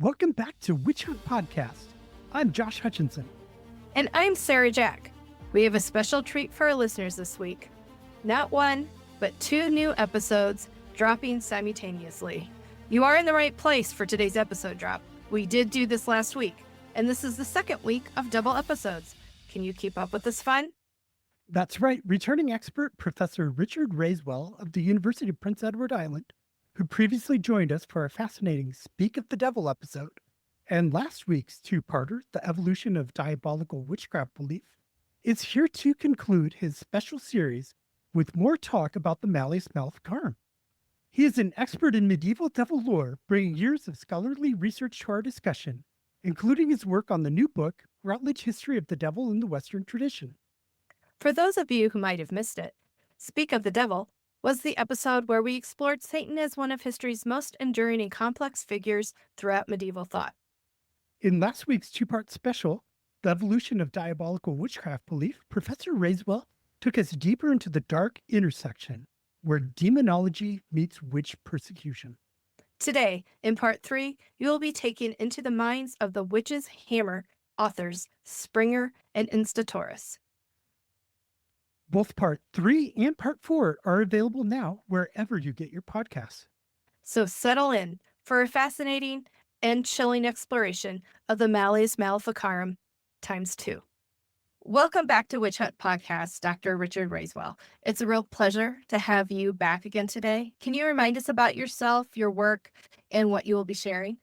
Welcome back to Witch Hunt Podcast. I'm Josh Hutchinson. And I'm Sarah Jack. We have a special treat for our listeners this week. Not one, but two new episodes dropping simultaneously. You are in the right place for today's episode drop. We did do this last week, and this is the second week of double episodes. Can you keep up with this fun? That's right. Returning expert Professor Richard Raiswell of the University of Prince Edward Island, who previously joined us for our fascinating Speak of the Devil episode, and last week's two-parter, The Evolution of Diabolical Witchcraft Belief, is here to conclude his special series with more talk about the Malleus Maleficarum. He is an expert in medieval devil lore, bringing years of scholarly research to our discussion, including his work on the new book, Routledge History of the Devil in the Western Tradition. For those of you who might have missed it, Speak of the Devil was the episode where we explored Satan as one of history's most enduring and complex figures throughout medieval thought. In last week's two-part special, The Evolution of Diabolical Witchcraft Belief, Professor Raiswell took us deeper into the dark intersection where demonology meets witch persecution. Today, in part 3, you will be taken into the minds of the Witch's Hammer authors Sprenger and Institoris. Both part 3 and part 4 are available now wherever you get your podcasts. So settle in for a fascinating and chilling exploration of the Malleus Maleficarum ×2. Welcome back to Witch Hunt Podcast, Dr. Richard Raiswell. It's a real pleasure to have you back again today. Can you remind us about yourself, your work, and what you will be sharing?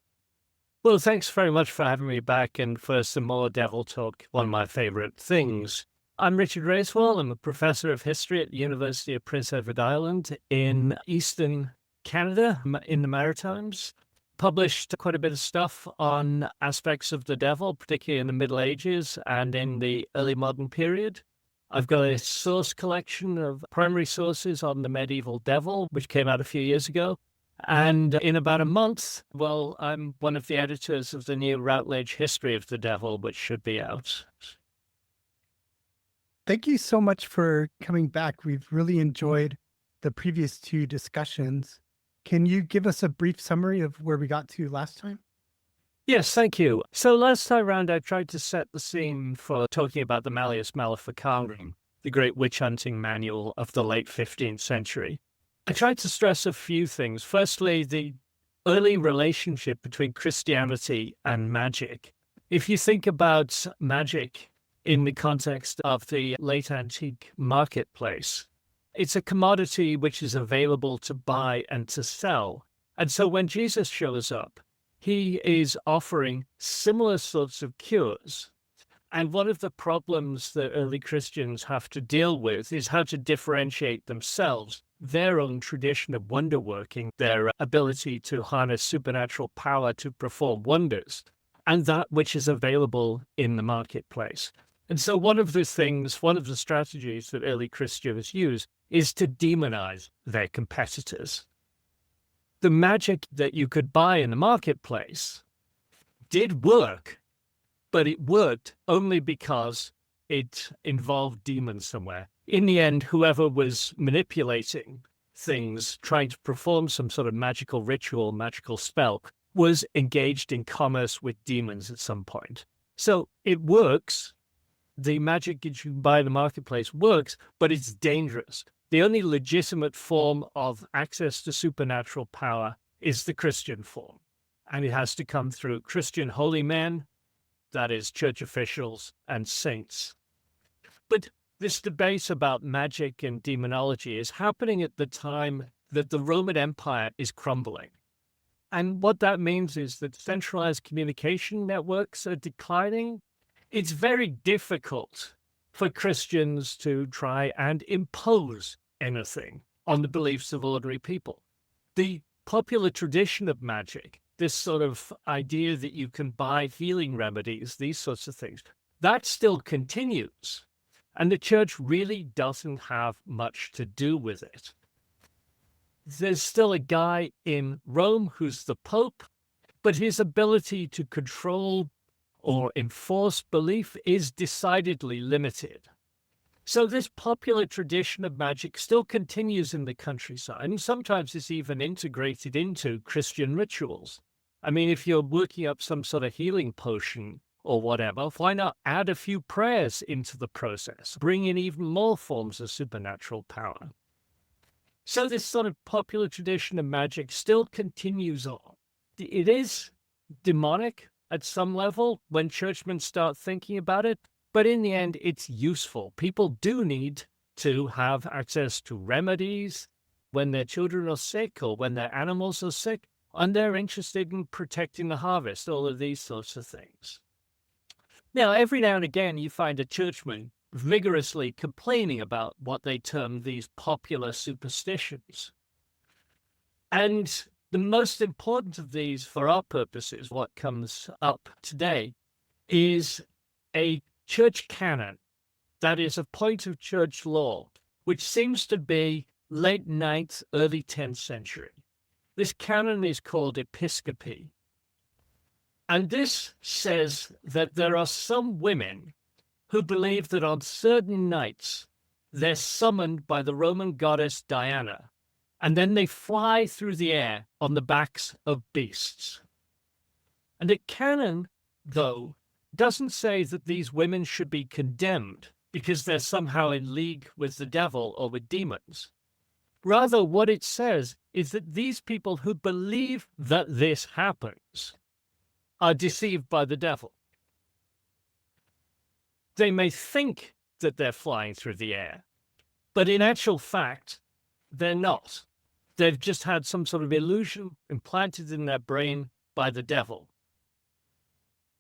Well, thanks very much for having me back and for some more devil talk, one of my favorite things. I'm Richard Raiswell. I'm a professor of history at the University of Prince Edward Island in Eastern Canada, in the Maritimes. Published quite a bit of stuff on aspects of the devil, particularly in the Middle Ages and in the early modern period. I've got a source collection of primary sources on the medieval devil, which came out a few years ago. And in about a month, well, I'm one of the editors of the new Routledge History of the Devil, which should be out. Thank you so much for coming back. We've really enjoyed the previous two discussions. Can you give us a brief summary of where we got to last time? Yes, thank you. So last time round, I tried to set the scene for talking about the Malleus Maleficarum, the great witch hunting manual of the late 15th century. I tried to stress a few things. Firstly, the early relationship between Christianity and magic. If you think about magic in the context of the late antique marketplace, it's a commodity which is available to buy and to sell. And so when Jesus shows up, he is offering similar sorts of cures. And one of the problems that early Christians have to deal with is how to differentiate themselves, their own tradition of wonder working, their ability to harness supernatural power to perform wonders, and that which is available in the marketplace. And so one of the strategies that early Christians use is to demonize their competitors. The magic that you could buy in the marketplace did work, but it worked only because it involved demons somewhere. In the end, whoever was manipulating things, trying to perform some sort of magical ritual, magical spell, was engaged in commerce with demons at some point. So it works. The magic that you buy in the marketplace works, but it's dangerous. The only legitimate form of access to supernatural power is the Christian form. And it has to come through Christian holy men, that is, church officials and saints. But this debate about magic and demonology is happening at the time that the Roman Empire is crumbling. And what that means is that centralized communication networks are declining. It's very difficult for Christians to try and impose anything on the beliefs of ordinary people. The popular tradition of magic, this sort of idea that you can buy healing remedies, these sorts of things, that still continues. And the church really doesn't have much to do with it. There's still a guy in Rome who's the Pope, but his ability to control or enforce belief is decidedly limited. So this popular tradition of magic still continues in the countryside, and sometimes it's even integrated into Christian rituals. I mean, if you're working up some sort of healing potion or whatever, why not add a few prayers into the process? Bring in even more forms of supernatural power. So this sort of popular tradition of magic still continues on. It is demonic at some level when churchmen start thinking about it, but in the end, it's useful. People do need to have access to remedies when their children are sick or when their animals are sick, and they're interested in protecting the harvest, all of these sorts of things. Now, every now and again, you find a churchman vigorously complaining about what they term these popular superstitions. And the most important of these, for our purposes, what comes up today, is a church canon that is a point of church law, which seems to be late 9th, early 10th century. This canon is called Episcopi. And this says that there are some women who believe that on certain nights they're summoned by the Roman goddess Diana, and then they fly through the air on the backs of beasts. And the canon, though, doesn't say that these women should be condemned because they're somehow in league with the devil or with demons. Rather, what it says is that these people who believe that this happens are deceived by the devil. They may think that they're flying through the air, but in actual fact, they're not. They've just had some sort of illusion implanted in their brain by the devil.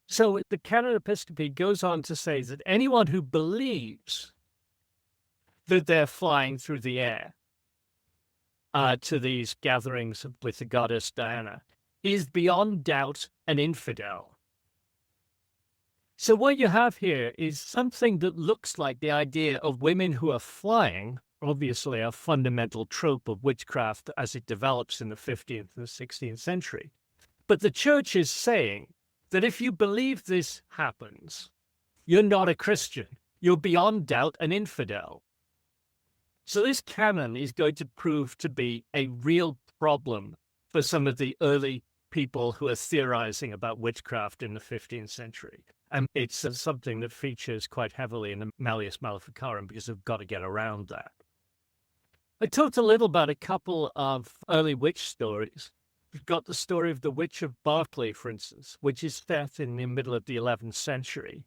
So the Canon Episcopi goes on to say that anyone who believes that they're flying through the air to these gatherings with the goddess Diana is beyond doubt an infidel. So what you have here is something that looks like the idea of women who are flying, obviously a fundamental trope of witchcraft as it develops in the 15th and 16th century. But the church is saying that if you believe this happens, you're not a Christian. You're beyond doubt an infidel. So this canon is going to prove to be a real problem for some of the early people who are theorizing about witchcraft in the 15th century. And it's something that features quite heavily in the Malleus Maleficarum because they've got to get around that. I talked a little about a couple of early witch stories. We've got the story of the Witch of Berkeley, for instance, which is set in the middle of the 11th century.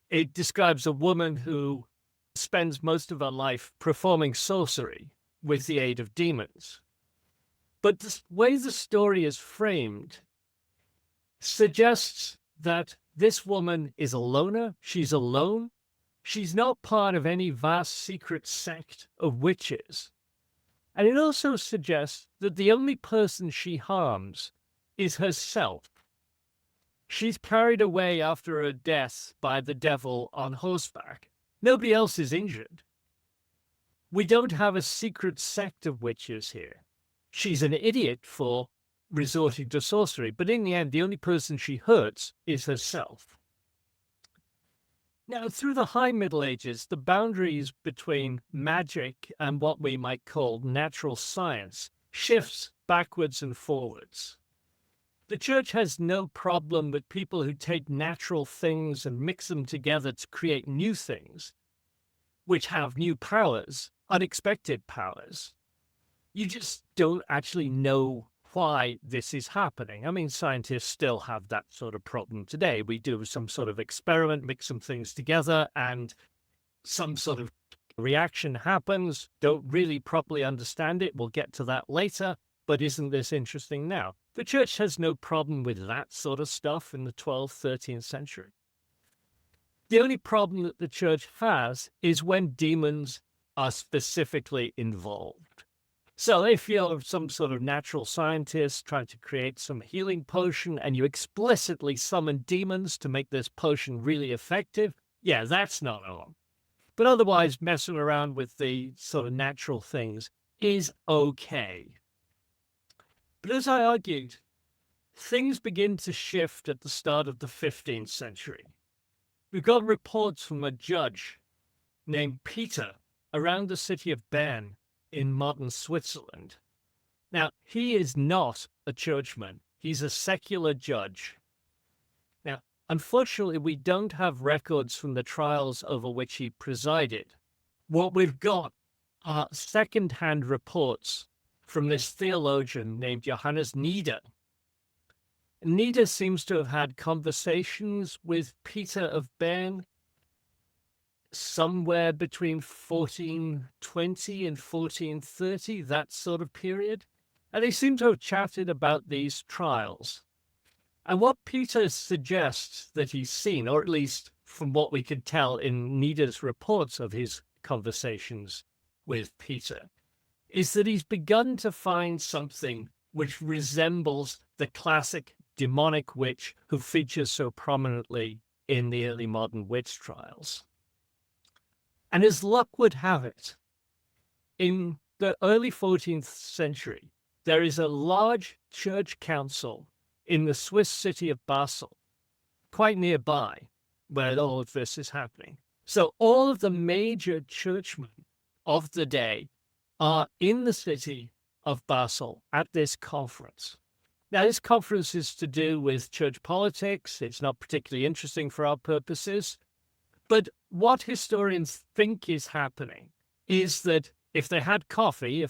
It describes a woman who spends most of her life performing sorcery with the aid of demons. But the way the story is framed suggests that this woman is a loner. She's alone. She's not part of any vast secret sect of witches. And it also suggests that the only person she harms is herself. She's carried away after her death by the devil on horseback. Nobody else is injured. We don't have a secret sect of witches here. She's an idiot for resorting to sorcery, but in the end, the only person she hurts is herself. Now, through the High Middle Ages, the boundaries between magic and what we might call natural science shifts backwards and forwards. The church has no problem with people who take natural things and mix them together to create new things, which have new powers, unexpected powers. You just don't actually know why this is happening. I mean, scientists still have that sort of problem today. We do some sort of experiment, mix some things together, and some sort of reaction happens. Don't really properly understand it. We'll get to that later. But isn't this interesting now? The church has no problem with that sort of stuff in the 12th, 13th century. The only problem that the church has is when demons are specifically involved. So if you're some sort of natural scientist trying to create some healing potion and you explicitly summon demons to make this potion really effective, yeah, that's not on. But otherwise, messing around with the sort of natural things is okay. But as I argued, things begin to shift at the start of the 15th century. We've got reports from a judge named Peter around the city of Bern in modern Switzerland. Now, he is not a churchman. He's a secular judge. Now, unfortunately, we don't have records from the trials over which he presided. What we've got are second-hand reports from this theologian named Johannes Nieder. Nieder seems to have had conversations with Peter of Bern somewhere between 1420 and 1430, that sort of period. And they seem to have chatted about these trials. And what Peter suggests that he's seen, or at least from what we could tell in Nieder's reports of his conversations with Peter, is that he's begun to find something which resembles the classic demonic witch who features so prominently in the early modern witch trials. And as luck would have it, in the early 14th century, there is a large church council in the Swiss city of Basel, quite nearby, where all of this is happening. So all of the major churchmen of the day are in the city of Basel at this conference. Now, this conference is to do with church politics. It's not particularly interesting for our purposes. But what historians think is happening is that if they had coffee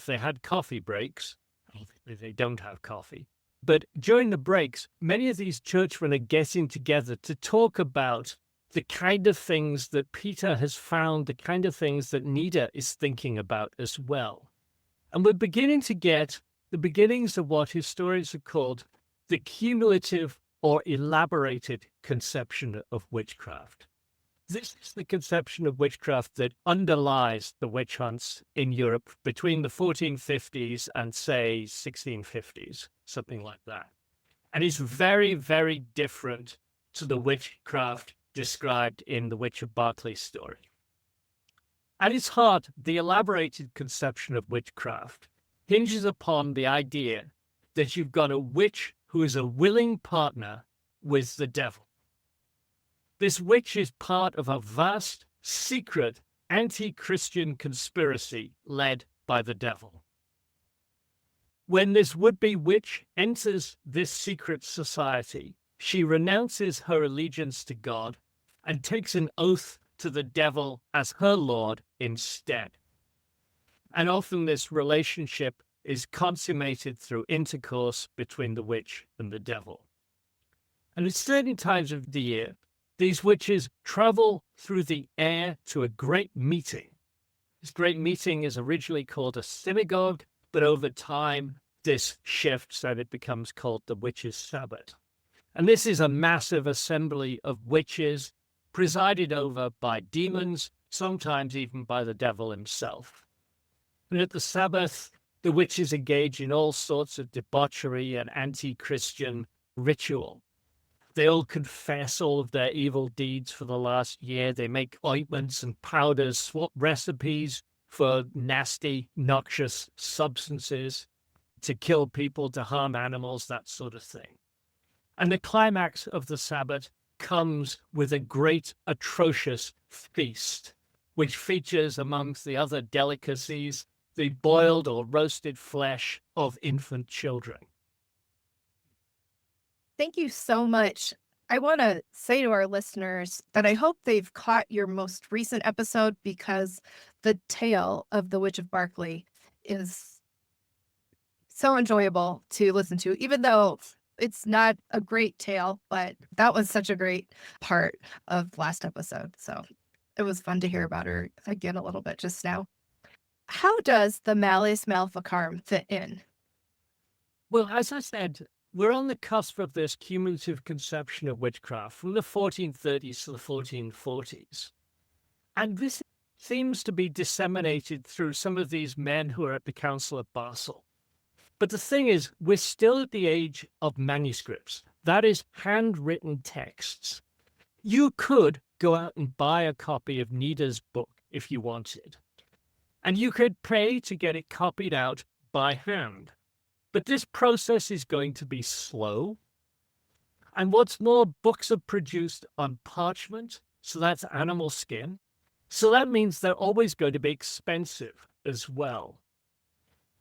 breaks, obviously they don't have coffee, but during the breaks, many of these churchmen are getting together to talk about the kind of things that Peter has found, the kind of things that Nieder is thinking about as well. And we're beginning to get the beginnings of what historians have called the cumulative or elaborated conception of witchcraft. This is the conception of witchcraft that underlies the witch hunts in Europe between the 1450s and, say, 1650s, something like that. And it's very, very different to the witchcraft described in the Witch of Berkeley story. At its heart, the elaborated conception of witchcraft hinges upon the idea that you've got a witch who is a willing partner with the devil. This witch is part of a vast, secret, anti-Christian conspiracy led by the devil. When this would-be witch enters this secret society, she renounces her allegiance to God and takes an oath to the devil as her lord instead. And often this relationship is consummated through intercourse between the witch and the devil. And at certain times of the year, these witches travel through the air to a great meeting. This great meeting is originally called a synagogue, but over time, this shifts and it becomes called the Witches' Sabbath. And this is a massive assembly of witches presided over by demons, sometimes even by the devil himself. And at the Sabbath, the witches engage in all sorts of debauchery and anti-Christian ritual. They all confess all of their evil deeds for the last year. They make ointments and powders, swap recipes for nasty, noxious substances to kill people, to harm animals, that sort of thing. And the climax of the Sabbath comes with a great, atrocious feast, which features, amongst the other delicacies, the boiled or roasted flesh of infant children. Thank you so much. I want to say to our listeners that I hope they've caught your most recent episode, because the tale of the Witch of Berkeley is so enjoyable to listen to, even though it's not a great tale, but that was such a great part of last episode. So it was fun to hear about her again a little bit just now. How does the Malleus Maleficarum fit in? Well, as I said, we're on the cusp of this cumulative conception of witchcraft from the 1430s to the 1440s. And this seems to be disseminated through some of these men who are at the Council of Basel. But the thing is, we're still at the age of manuscripts, that is, handwritten texts. You could go out and buy a copy of Nieder's book if you wanted, and you could pay to get it copied out by hand. But this process is going to be slow. And what's more, books are produced on parchment, so that's animal skin. So that means they're always going to be expensive as well.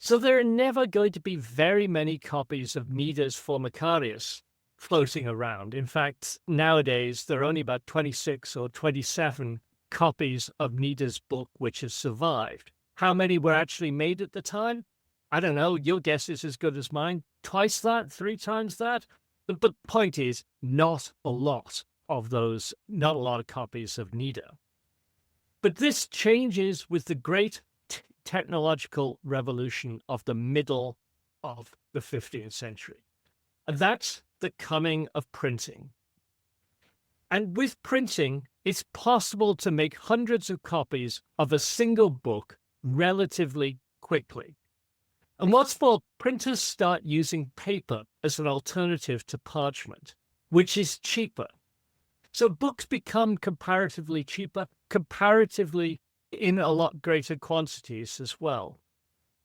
So there are never going to be very many copies of Nida's Formicarius floating around. In fact, nowadays, there are only about 26 or 27 copies of Nida's book which have survived. How many were actually made at the time? I don't know. Your guess is as good as mine. Twice that? 3 times that? But the point is, not a lot of those, not a lot of copies of Nida. But this changes with the great technological revolution of the middle of the 15th century. And that's the coming of printing. And with printing, it's possible to make hundreds of copies of a single book relatively quickly. And what's more, printers start using paper as an alternative to parchment, which is cheaper. So books become comparatively cheaper, comparatively in a lot greater quantities as well.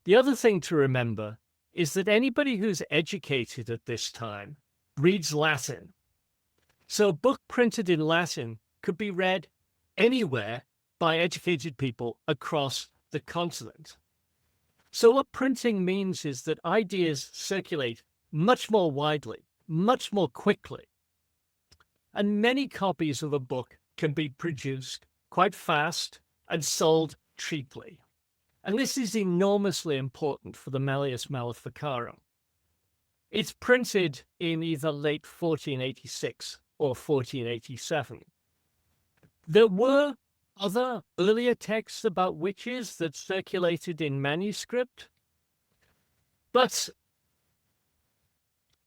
The other thing to remember is that anybody who's educated at this time reads Latin. So a book printed in Latin could be read anywhere by educated people across the continent. So what printing means is that ideas circulate much more widely, much more quickly. And many copies of a book can be produced quite fast and sold cheaply. And this is enormously important for the Malleus Maleficarum. It's printed in either late 1486 or 1487. There were other earlier texts about witches that circulated in manuscript, but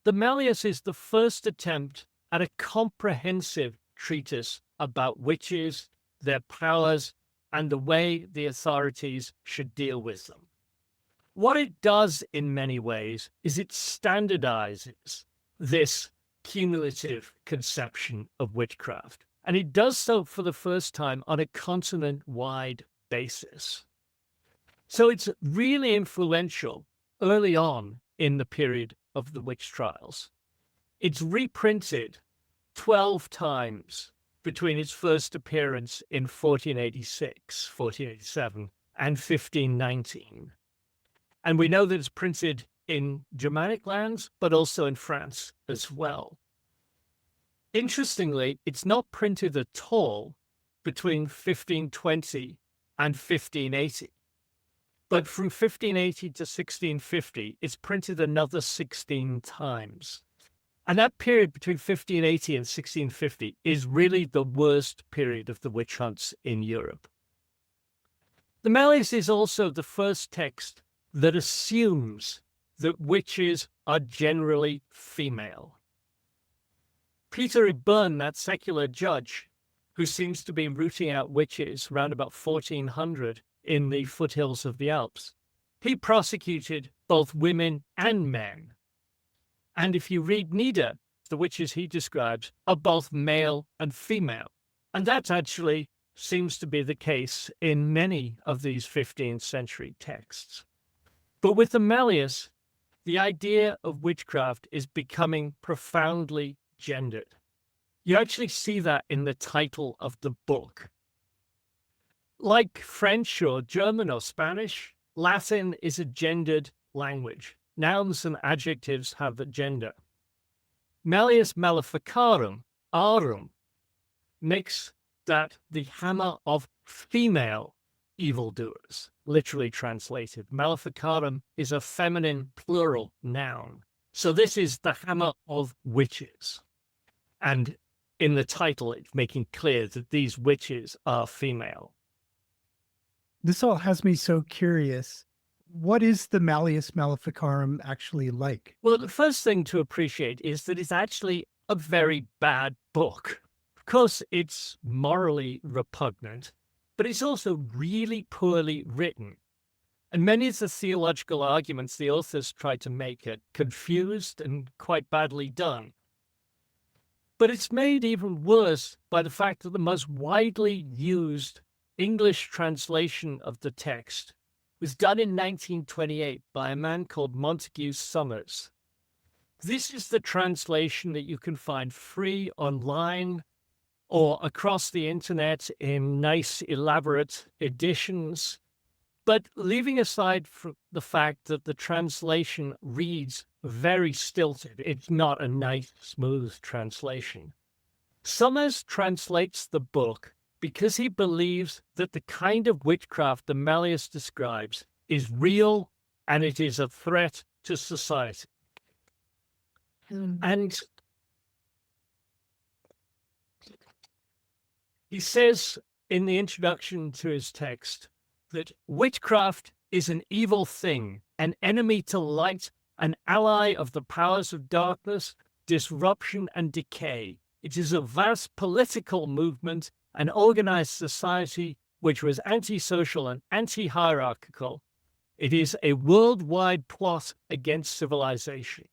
the Malleus is the first attempt at a comprehensive treatise about witches, their powers, and the way the authorities should deal with them. What it does in many ways is it standardizes this cumulative conception of witchcraft. And it does so for the first time on a continent-wide basis. So it's really influential early on in the period of the witch trials. It's reprinted 12 times between its first appearance in 1486, 1487, and 1519. And we know that it's printed in Germanic lands, but also in France as well. Interestingly, it's not printed at all between 1520 and 1580. But from 1580 to 1650, it's printed another 16 times. And that period between 1580 and 1650 is really the worst period of the witch hunts in Europe. The Malleus is also the first text that assumes that witches are generally female. Peter Byrne, that secular judge, who seems to be rooting out witches around about 1400 in the foothills of the Alps, he prosecuted both women and men. And if you read Nida, the witches he describes are both male and female. And that actually seems to be the case in many of these 15th century texts. But with the Malleus, the idea of witchcraft is becoming profoundly gendered. You actually see that in the title of the book. Like French or German or Spanish, Latin is a gendered language. Nouns and adjectives have a gender. Malleus Maleficarum, arum, makes that the hammer of female evildoers, literally translated. Maleficarum is a feminine plural noun. So this is the hammer of witches. And in the title, it's making clear that these witches are female. This all has me so curious. What is the Malleus Maleficarum actually like? Well, the first thing to appreciate is that it's actually a very bad book. Of course, it's morally repugnant, but it's also really poorly written. And many of the theological arguments the authors try to make are confused and quite badly done. But it's made even worse by the fact that the most widely used English translation of the text was done in 1928 by a man called Montague Summers. This is the translation that you can find free online or across the internet in nice, elaborate editions. But leaving aside from the fact that the translation reads very stilted, it's not a nice, smooth translation. Summers translates the book because he believes that the kind of witchcraft that Malleus describes is real and it is a threat to society. And he says in the introduction to his text that witchcraft is an evil thing, an enemy to light, an ally of the powers of darkness, disruption, and decay. It is a vast political movement, an organized society which was antisocial and anti-hierarchical. It is a worldwide plot against civilization.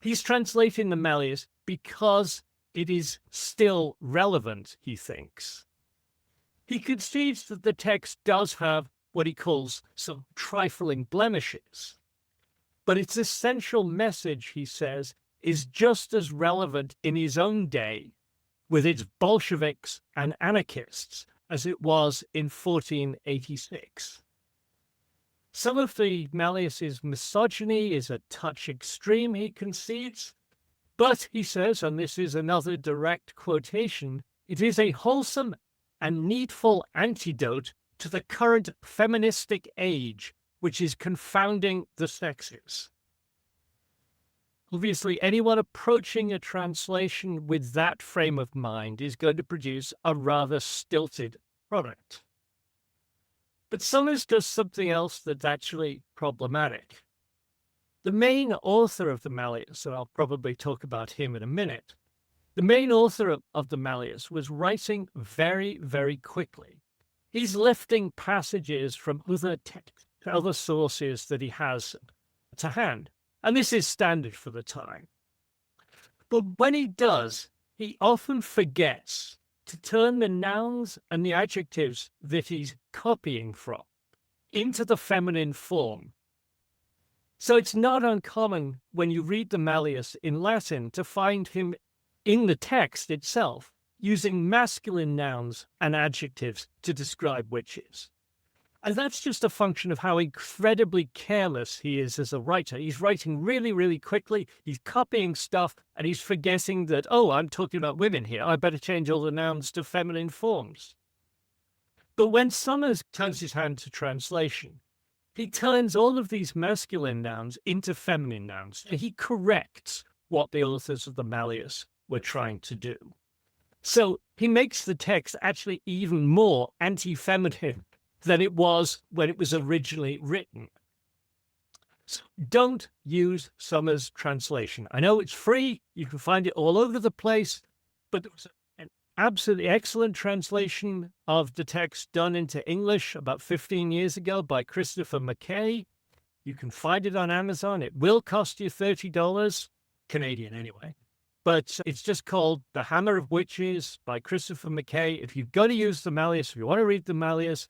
He's translating the Malleus because it is still relevant, he thinks. He concedes that the text does have what he calls some trifling blemishes, but its essential message, he says, is just as relevant in his own day with its Bolsheviks and anarchists as it was in 1486. Some of the Malleus's misogyny is a touch extreme, he concedes, but he says, and this is another direct quotation, it is a wholesome and needful antidote to the current feministic age, which is confounding the sexes. Obviously, anyone approaching a translation with that frame of mind is going to produce a rather stilted product. But Summers does something else that's actually problematic. The main author of the Malleus, and I'll probably talk about him in a minute, the main author of the Malleus was writing very, very quickly. He's lifting passages from other sources that he has to hand. And this is standard for the time. But when he does, he often forgets to turn the nouns and the adjectives that he's copying from into the feminine form. So it's not uncommon when you read the Malleus in Latin to find him in the text itself using masculine nouns and adjectives to describe witches. And that's just a function of how incredibly careless he is as a writer. He's writing really, really quickly. He's copying stuff and he's forgetting that, oh, I'm talking about women here. I better change all the nouns to feminine forms. But when Summers turns his hand to translation, he turns all of these masculine nouns into feminine nouns. And he corrects what the authors of the Malleus were trying to do. So he makes the text actually even more anti-feminine than it was when it was originally written. So don't use Summers' translation. I know it's free. You can find it all over the place, but there was an absolutely excellent translation of the text done into English about 15 years ago by Christopher McKay. You can find it on Amazon. It will cost you $30, Canadian anyway. But it's just called The Hammer of Witches by Christopher McKay. If you've got to use the Malleus, if you want to read the Malleus,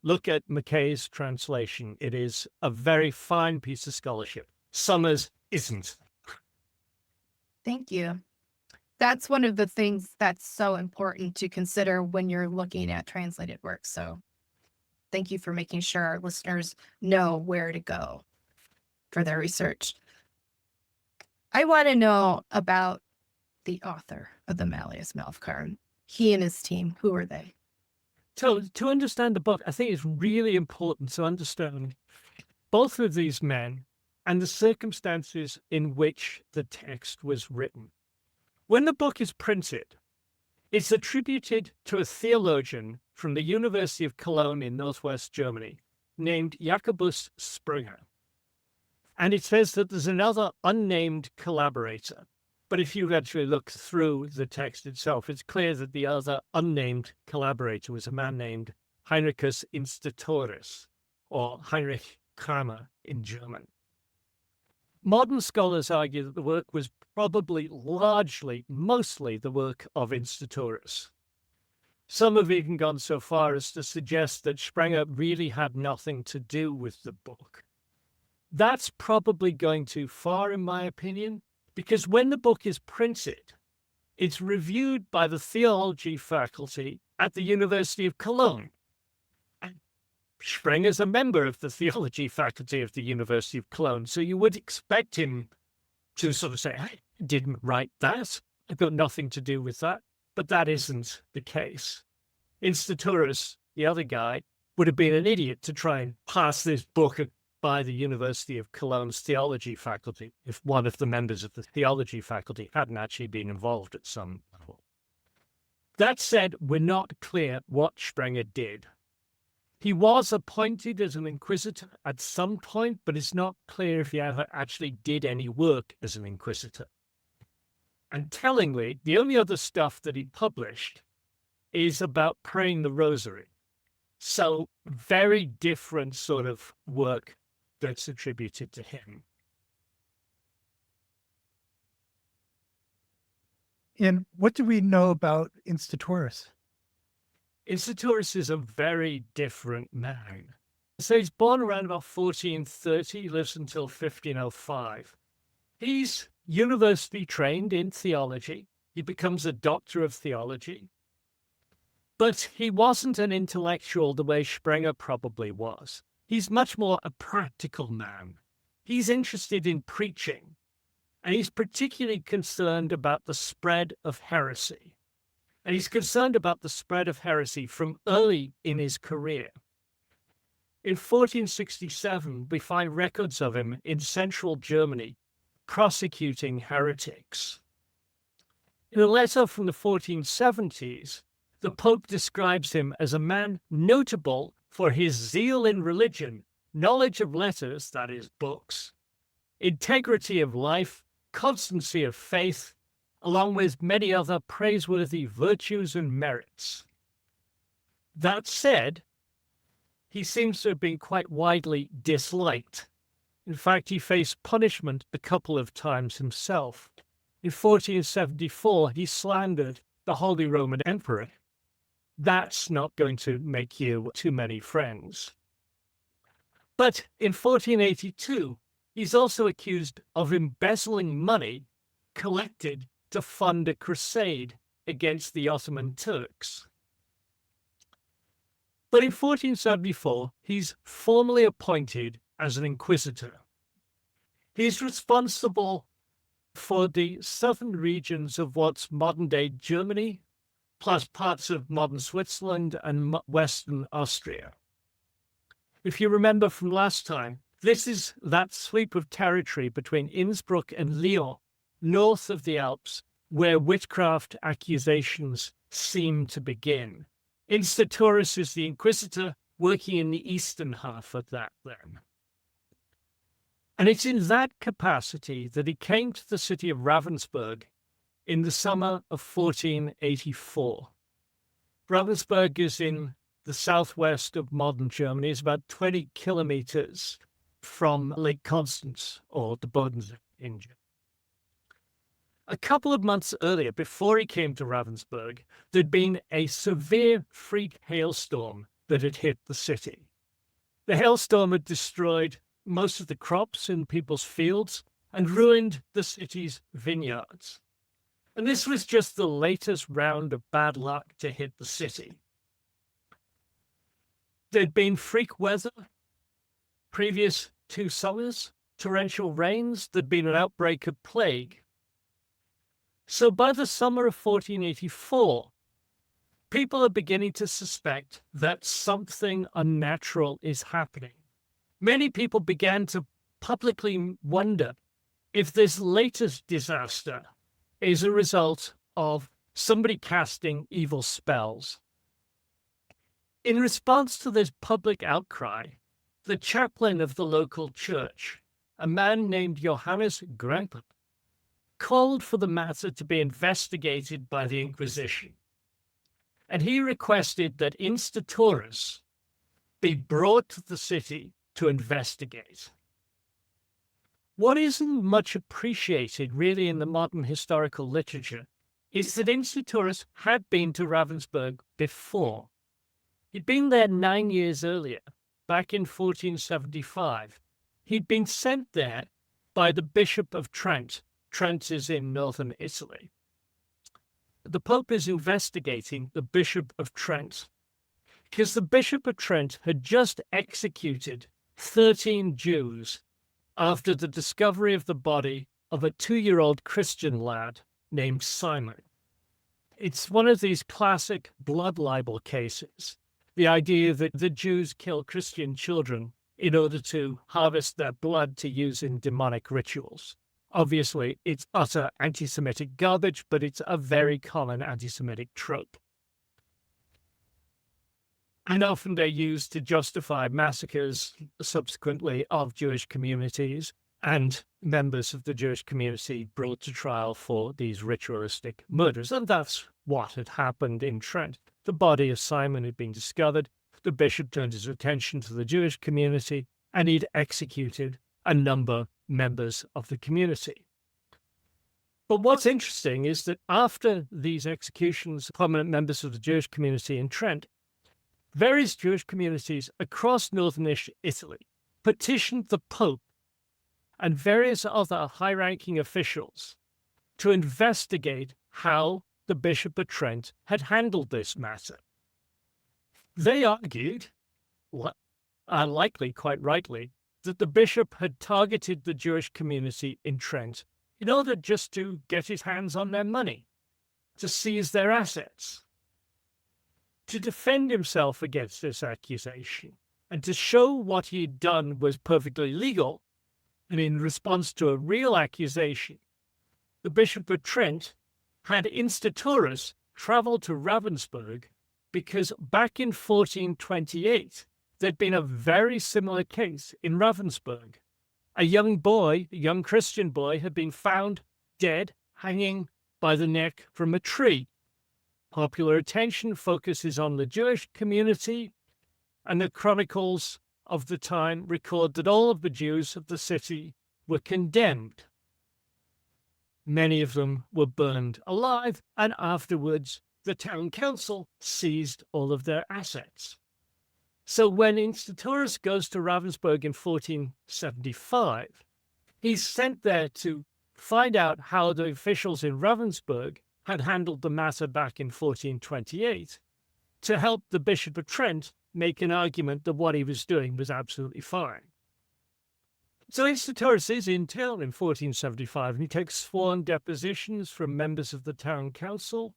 look at McKay's translation. It is a very fine piece of scholarship. Summers isn't. Thank you. That's one of the things that's so important to consider when you're looking at translated works. So thank you for making sure our listeners know where to go for their research. I want to know about the author of the Malleus Maleficarum. He and his team, who are they? So to understand the book, I think it's really important to understand both of these men and the circumstances in which the text was written. When the book is printed, it's attributed to a theologian from the University of Cologne in northwest Germany named Jacob Sprenger. And it says that there's another unnamed collaborator. But if you actually look through the text itself, it's clear that the other unnamed collaborator was a man named Heinrich Institoris, or Heinrich Kramer in German. Modern scholars argue that the work was probably mostly the work of Institoris. Some have even gone so far as to suggest that Sprenger really had nothing to do with the book. That's probably going too far, in my opinion, because when the book is printed, it's reviewed by the theology faculty at the University of Cologne. And Sprenger's a member of the theology faculty of the University of Cologne, so you would expect him to sort of say, I didn't write that. I've got nothing to do with that. But that isn't the case. Institoris, the other guy, would have been an idiot to try and pass this book by the University of Cologne's theology faculty if one of the members of the theology faculty hadn't actually been involved at some level. That said, we're not clear what Sprenger did. He was appointed as an inquisitor at some point, but it's not clear if he ever actually did any work as an inquisitor. And tellingly, the only other stuff that he published is about praying the rosary. So very different sort of work that's attributed to him. And what do we know about Institoris? Institoris is a very different man. So he's born around about 1430, lives until 1505. He's university trained in theology. He becomes a doctor of theology. But he wasn't an intellectual the way Sprenger probably was. He's much more a practical man. He's interested in preaching, and he's particularly concerned about the spread of heresy. And he's concerned about the spread of heresy from early in his career. In 1467, we find records of him in central Germany prosecuting heretics. In a letter from the 1470s, the Pope describes him as a man notable for his zeal in religion, knowledge of letters, that is, books, integrity of life, constancy of faith, along with many other praiseworthy virtues and merits. That said, he seems to have been quite widely disliked. In fact, he faced punishment a couple of times himself. In 1474, he slandered the Holy Roman Emperor. That's not going to make you too many friends. But in 1482, he's also accused of embezzling money collected to fund a crusade against the Ottoman Turks. But in 1474, he's formally appointed as an inquisitor. He's responsible for the southern regions of what's modern-day Germany, plus parts of modern Switzerland and western Austria. If you remember from last time, this is that sweep of territory between Innsbruck and Lyon, north of the Alps, where witchcraft accusations seem to begin. Institoris is the inquisitor working in the eastern half of that then. And it's in that capacity that he came to the city of Ravensburg in the summer of 1484. Ravensburg is in the southwest of modern Germany. It's about 20 kilometers from Lake Constance, or the Bodensee in Germany. A couple of months earlier, before he came to Ravensburg, there'd been a severe freak hailstorm that had hit the city. The hailstorm had destroyed most of the crops in people's fields and ruined the city's vineyards. And this was just the latest round of bad luck to hit the city. There'd been freak weather previous 2 summers, torrential rains, there'd been an outbreak of plague. So by the summer of 1484, people are beginning to suspect that something unnatural is happening. Many people began to publicly wonder if this latest disaster is a result of somebody casting evil spells. In response to this public outcry, the chaplain of the local church, a man named Johannes Kramer, called for the matter to be investigated by the Inquisition, and he requested that Institoris be brought to the city to investigate. What isn't much appreciated really in the modern historical literature is that Institoris had been to Ravensburg before. He'd been there 9 years earlier, back in 1475. He'd been sent there by the Bishop of Trent. Trent is in northern Italy. The Pope is investigating the Bishop of Trent because the Bishop of Trent had just executed 13 Jews after the discovery of the body of a 2-year-old Christian lad named Simon. It's one of these classic blood libel cases, the idea that the Jews kill Christian children in order to harvest their blood to use in demonic rituals. Obviously, it's utter anti-Semitic garbage, but it's a very common anti-Semitic trope. And often they're used to justify massacres subsequently of Jewish communities and members of the Jewish community brought to trial for these ritualistic murders. And that's what had happened in Trent. The body of Simon had been discovered. The bishop turned his attention to the Jewish community, and he'd executed a number of members of the community. But what's interesting is that after these executions of prominent members of the Jewish community in Trent, various Jewish communities across northern Italy petitioned the Pope and various other high-ranking officials to investigate how the Bishop of Trent had handled this matter. They argued, likely quite rightly, that the bishop had targeted the Jewish community in Trent in order just to get his hands on their money, to seize their assets. To defend himself against this accusation and to show what he had done was perfectly legal, and in response to a real accusation, the Bishop of Trent had Institoris travel to Ravensburg because back in 1428, there'd been a very similar case in Ravensburg. A young Christian boy, had been found dead, hanging by the neck from a tree. Popular attention focuses on the Jewish community, and the chronicles of the time record that all of the Jews of the city were condemned. Many of them were burned alive, and afterwards the town council seized all of their assets. So when Institoris goes to Ravensburg in 1475, he's sent there to find out how the officials in Ravensburg had handled the matter back in 1428 to help the Bishop of Trent make an argument that what he was doing was absolutely fine. So Institoris is in town in 1475, and he takes sworn depositions from members of the town council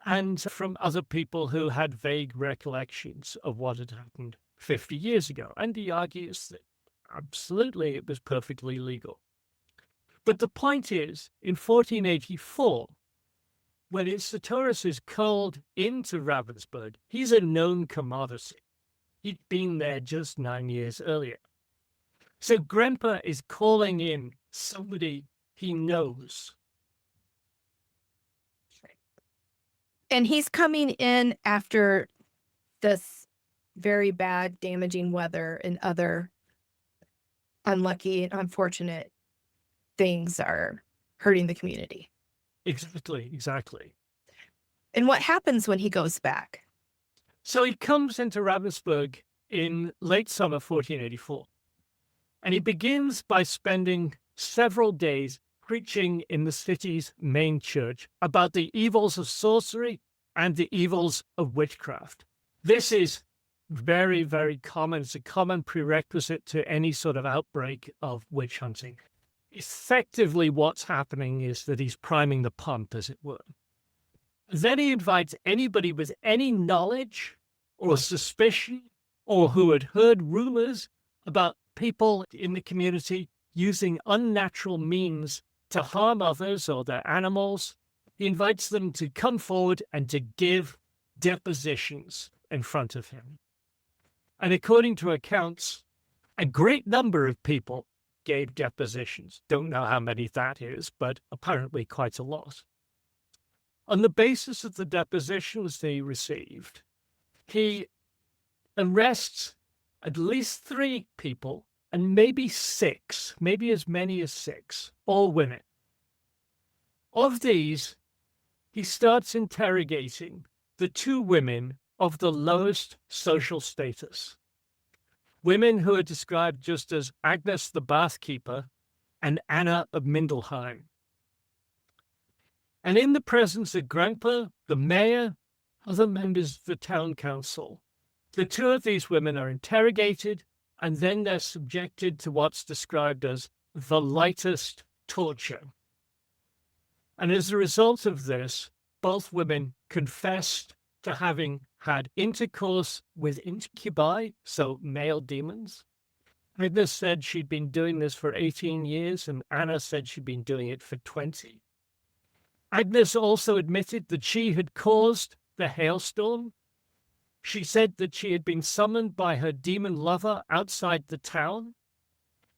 and from other people who had vague recollections of what had happened 50 years ago. And he argues that absolutely it was perfectly legal. But the point is, in 1484, when Institoris is called into Ravensburg, he's a known commodity. He'd been there just 9 years earlier. So Grandpa is calling in somebody he knows. And he's coming in after this very bad, damaging weather and other unlucky and unfortunate things are hurting the community. Exactly. And what happens when he goes back? So he comes into Ravensburg in late summer 1484. And he begins by spending several days preaching in the city's main church about the evils of sorcery and the evils of witchcraft. This is very, very common. It's a common prerequisite to any sort of outbreak of witch hunting. Effectively, what's happening is that he's priming the pump, as it were. Then he invites anybody with any knowledge or suspicion or who had heard rumors about people in the community using unnatural means to harm others or their animals. He invites them to come forward and to give depositions in front of him. And according to accounts, a great number of people gave depositions. Don't know how many that is, but apparently quite a lot. On the basis of the depositions they received, he arrests at least 3 people, and maybe 6, maybe as many as 6, all women. Of these, he starts interrogating the 2 women of the lowest social status. Women who are described just as Agnes the bathkeeper and Anna of Mindelheim. And in the presence of Grandpa, the mayor, other members of the town council, The two of these women are interrogated, and then they're subjected to what's described as the lightest torture. And as a result of this, both women confessed to having had intercourse with incubi, so male demons. Agnes said she'd been doing this for 18 years, and Anna said she'd been doing it for 20. Agnes also admitted that she had caused the hailstorm. She said that she had been summoned by her demon lover outside the town.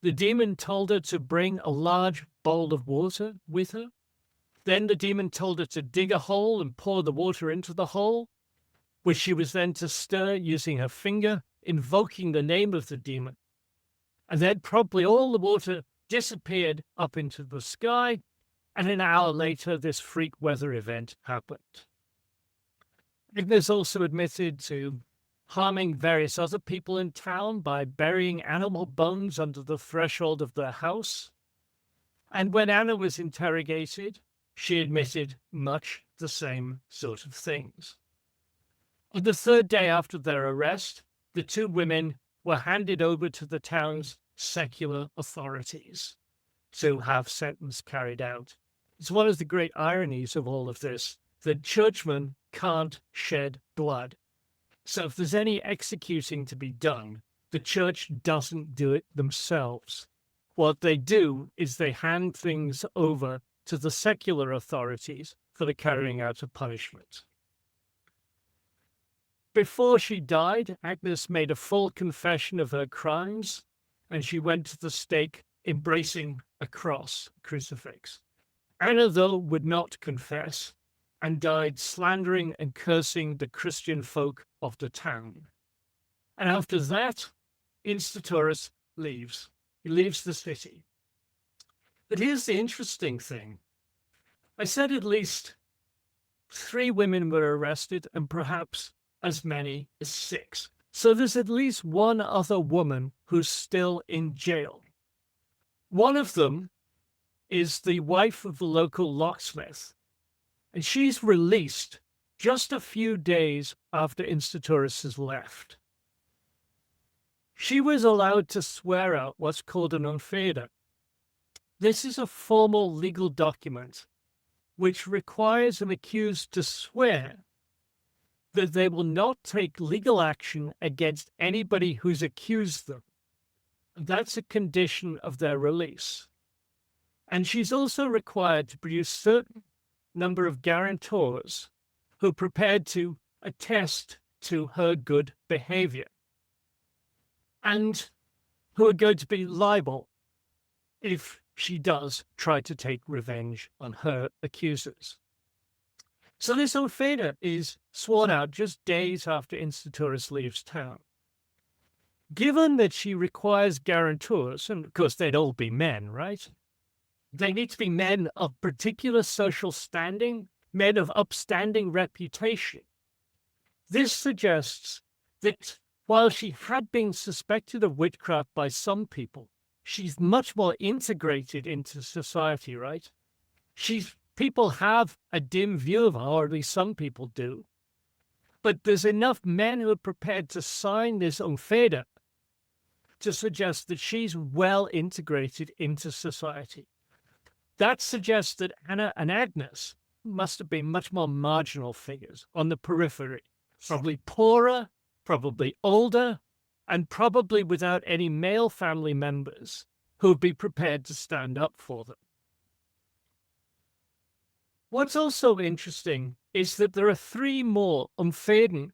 The demon told her to bring a large bowl of water with her. Then the demon told her to dig a hole and pour the water into the hole, which she was then to stir using her finger, invoking the name of the demon. And then promptly all the water disappeared up into the sky, and an hour later this freak weather event happened. Agnes also admitted to harming various other people in town by burying animal bones under the threshold of their house. And when Anna was interrogated, she admitted much the same sort of things. On the third day after their arrest, the two women were handed over to the town's secular authorities to have sentence carried out. It's one of the great ironies of all of this, that churchmen can't shed blood. So if there's any executing to be done, the church doesn't do it themselves. What they do is they hand things over to the secular authorities for the carrying out of punishment. Before she died, Agnes made a full confession of her crimes, and she went to the stake embracing a cross, crucifix. Anna, though, would not confess, and died slandering and cursing the Christian folk of the town. And after that, Institoris leaves. He leaves the city. But here's the interesting thing. I said at least 3 women were arrested and perhaps as many as 6. So there's at least one other woman who's still in jail. One of them is the wife of the local locksmith, and she's released just a few days after Institoris has left. She was allowed to swear out what's called an unfeder. This is a formal legal document which requires an accused to swear that they will not take legal action against anybody who's accused them. That's a condition of their release. And she's also required to produce a certain number of guarantors who are prepared to attest to her good behavior and who are going to be liable if she does try to take revenge on her accusers. So this unfeder is sworn out just days after Institoris leaves town. Given that she requires guarantors, and of course they'd all be men, right? They need to be men of particular social standing, men of upstanding reputation. This suggests that while she had been suspected of witchcraft by some people, she's much more integrated into society, right? People have a dim view of her, or at least some people do. But there's enough men who are prepared to sign this unfeder to suggest that she's well integrated into society. That suggests that Anna and Agnes must have been much more marginal figures on the periphery, probably poorer, probably older, and probably without any male family members who would be prepared to stand up for them. What's also interesting is that there are 3 more unfeden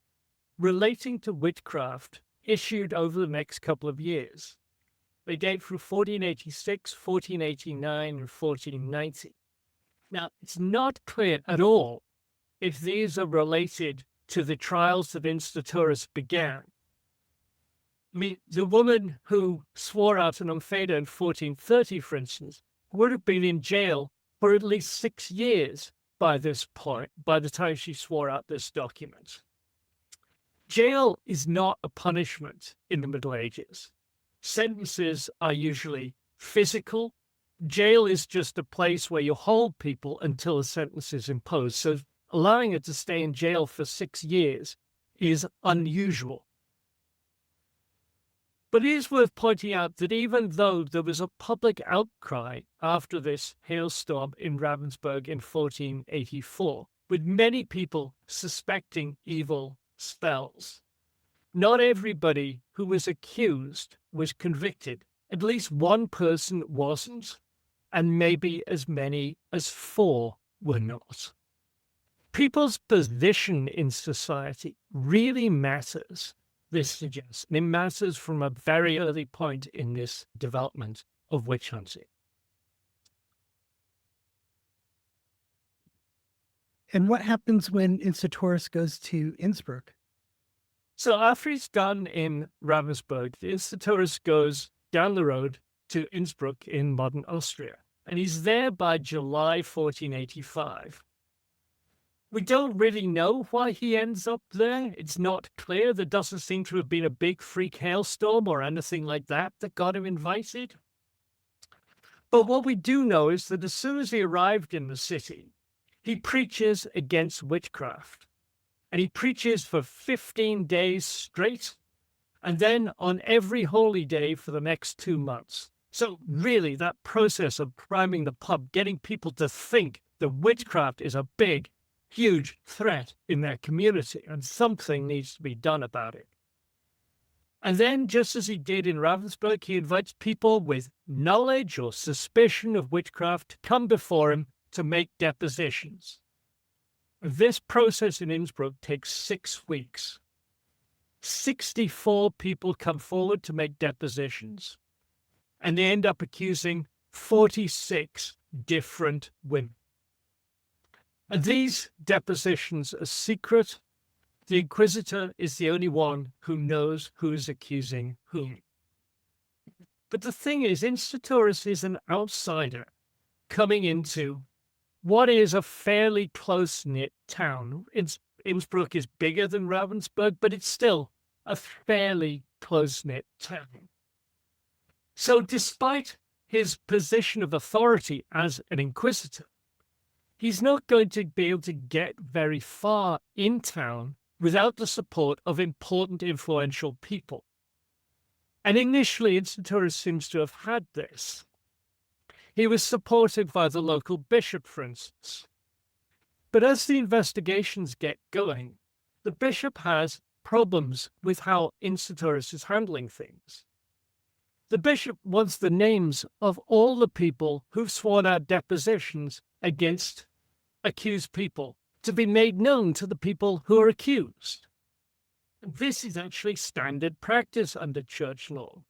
relating to witchcraft issued over the next couple of years. They date from 1486, 1489, and 1490. Now, it's not clear at all if these are related to the trials that Institoris began. I mean, the woman who swore out an unfeder in 1430, for instance, would have been in jail for at least 6 years by this point, by the time she swore out this document. Jail is not a punishment in the Middle Ages. Sentences are usually physical. Jail is just a place where you hold people until a sentence is imposed. So allowing her to stay in jail for 6 years is unusual. But it is worth pointing out that even though there was a public outcry after this hailstorm in Ravensburg in 1484, with many people suspecting evil spells, not everybody who was accused was convicted. At least one person wasn't, and maybe as many as 4 were not. People's position in society really matters, this suggests, and it matters from a very early point in this development of witch hunting. And what happens when Institoris goes to Innsbruck? So after he's done in Ravensburg, the Institoris goes down the road to Innsbruck in modern Austria, and he's there by July 1485. We don't really know why he ends up there. It's not clear. There doesn't seem to have been a big freak hailstorm or anything like that got him invited. But what we do know is that as soon as he arrived in the city, he preaches against witchcraft. And he preaches for 15 days straight, and then on every holy day for the next 2 months. So really, that process of priming the pub, getting people to think that witchcraft is a big, huge threat in their community, and something needs to be done about it. And then, just as he did in Ravensburg, he invites people with knowledge or suspicion of witchcraft to come before him to make depositions. This process in Innsbruck takes 6 weeks. 64 people come forward to make depositions, and they end up accusing 46 different women. And these depositions are secret. The inquisitor is the only one who knows who is accusing whom. But the thing is, Institoris is an outsider coming into what is a fairly close-knit town. Innsbruck is bigger than Ravensburg, but it's still a fairly close-knit town. So despite his position of authority as an inquisitor, he's not going to be able to get very far in town without the support of important, influential people. And initially, Institoris seems to have had this. He was supported by the local bishop, for instance. But as the investigations get going, the bishop has problems with how Institoris is handling things. The bishop wants the names of all the people who've sworn out depositions against accused people to be made known to the people who are accused. This is actually standard practice under church law.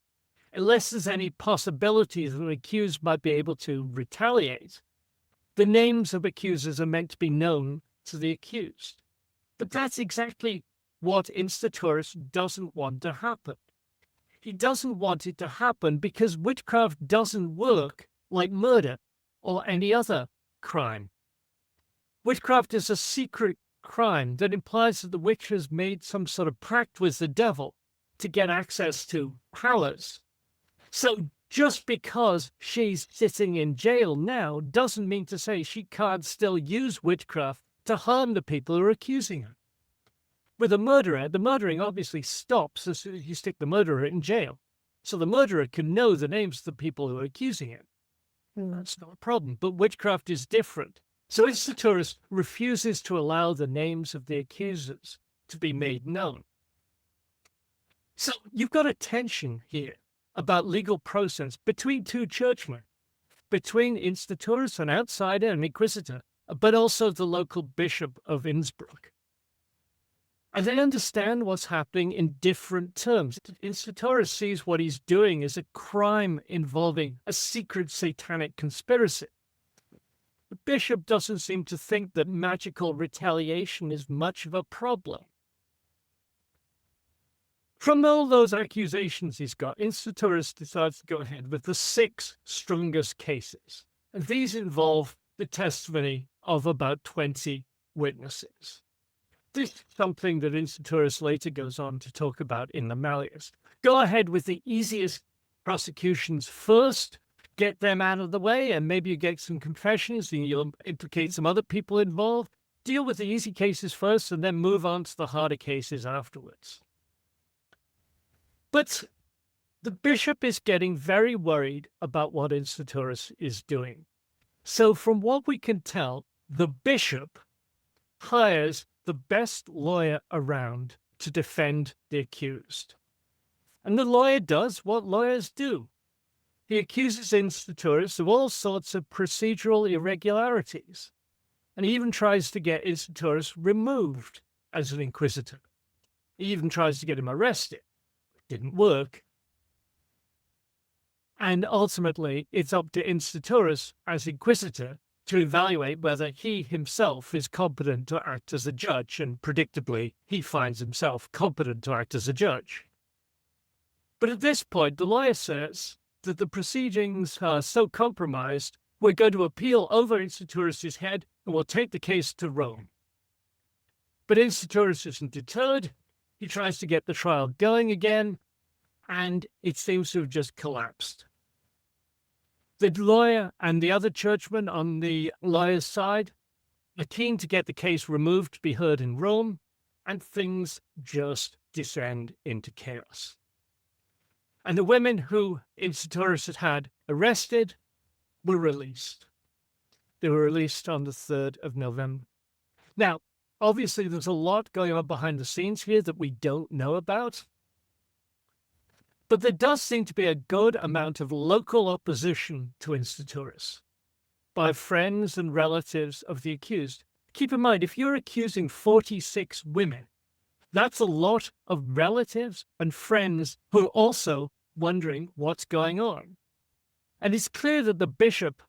Unless there's any possibility that an accused might be able to retaliate, the names of accusers are meant to be known to the accused. But that's exactly what Institoris doesn't want to happen. He doesn't want it to happen because witchcraft doesn't work like murder or any other crime. Witchcraft is a secret crime that implies that the witch has made some sort of pact with the devil to get access to powers. So just because she's sitting in jail now doesn't mean to say she can't still use witchcraft to harm the people who are accusing her. With a murderer, the murdering obviously stops as soon as you stick the murderer in jail. So the murderer can know the names of the people who are accusing him. That's not a problem. But witchcraft is different. So Institoris refuses to allow the names of the accusers to be made known. So you've got a tension here about legal process between 2 churchmen, between Institoris, an outsider, an inquisitor, but also the local bishop of Innsbruck. And they understand what's happening in different terms. Institoris sees what he's doing as a crime involving a secret satanic conspiracy. The bishop doesn't seem to think that magical retaliation is much of a problem. From all those accusations he's got, Institoris decides to go ahead with the 6 strongest cases. And these involve the testimony of about 20 witnesses. This is something that Institoris later goes on to talk about in the Malleus. Go ahead with the easiest prosecutions first, get them out of the way, and maybe you get some confessions and you'll implicate some other people involved. Deal with the easy cases first and then move on to the harder cases afterwards. But The bishop is getting very worried about what Institoris is doing. So from what we can tell, the bishop hires the best lawyer around to defend the accused. And the lawyer does what lawyers do. He accuses Institoris of all sorts of procedural irregularities, and he even tries to get Institoris removed as an inquisitor. He even tries to get him arrested. It didn't work. And ultimately, it's up to Institoris as inquisitor to evaluate whether he himself is competent to act as a judge, and predictably, he finds himself competent to act as a judge. But at this point, the lawyer says that the proceedings are so compromised, we're going to appeal over Institoris' head and we'll take the case to Rome. But Institoris isn't deterred. He tries to get the trial going again, and it seems to have just collapsed. The lawyer and the other churchmen on the lawyer's side are keen to get the case removed to be heard in Rome, and things just descend into chaos. And the women who Institoris had arrested were released. They were released on the 3rd of November. Now, obviously, there's a lot going on behind the scenes here that we don't know about. But there does seem to be a good amount of local opposition to Institoris by friends and relatives of the accused. Keep in mind, if you're accusing 46 women, that's a lot of relatives and friends who are also wondering what's going on. And it's clear that the bishop,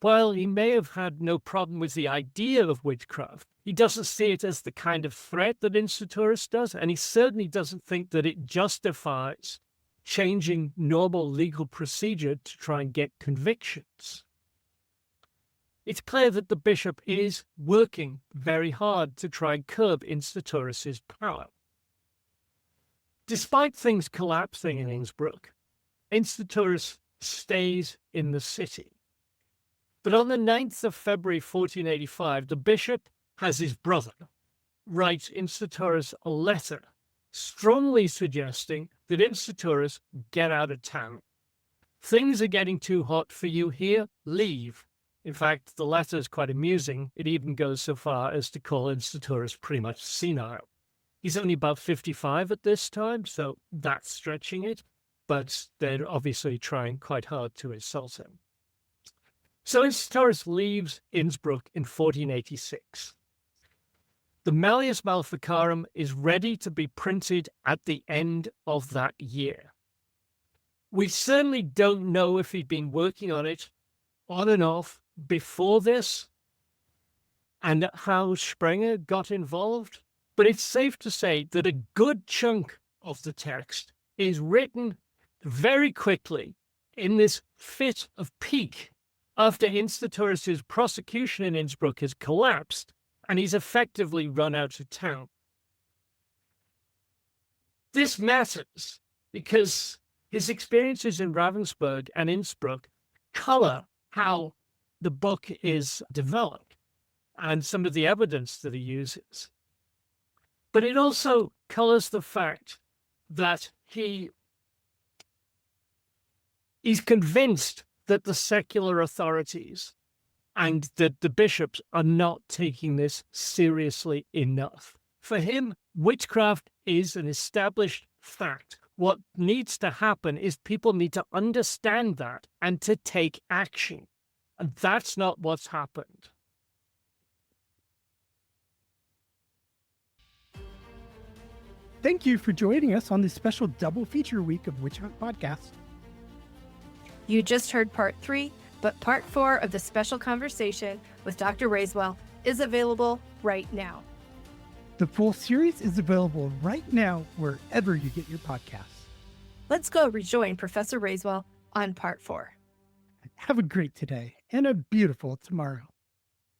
while he may have had no problem with the idea of witchcraft, he doesn't see it as the kind of threat that Institoris does, and he certainly doesn't think that it justifies changing normal legal procedure to try and get convictions. It's clear that the bishop is working very hard to try and curb Institoris' power. Despite things collapsing in Innsbruck, Institoris stays in the city. But on the 9th of February 1485, the bishop has his brother write Institoris a letter strongly suggesting that Institoris get out of town. Things are getting too hot for you here, leave. In fact, the letter is quite amusing. It even goes so far as to call Institoris pretty much senile. He's only about 55 at this time, so that's stretching it, but they're obviously trying quite hard to insult him. So Institoris leaves Innsbruck in 1486. The Malleus Maleficarum is ready to be printed at the end of that year. We certainly don't know if he'd been working on it on and off before this and how Sprenger got involved, but it's safe to say that a good chunk of the text is written very quickly in this fit of pique after Institoris' prosecution in Innsbruck has collapsed and he's effectively run out of town. This matters because his experiences in Ravensburg and Innsbruck color how the book is developed and some of the evidence that he uses. But it also colors the fact that he's convinced that the secular authorities and that the bishops are not taking this seriously enough. For him, witchcraft is an established fact. What needs to happen is people need to understand that and to take action. And that's not what's happened. Thank you for joining us on this special double feature week of Witch Hunt Podcast. You just heard part 3, but part 4 of the special conversation with Dr. Raiswell is available right now. The full series is available right now wherever you get your podcasts. Let's go rejoin Professor Raiswell on part 4. Have a great today and a beautiful tomorrow.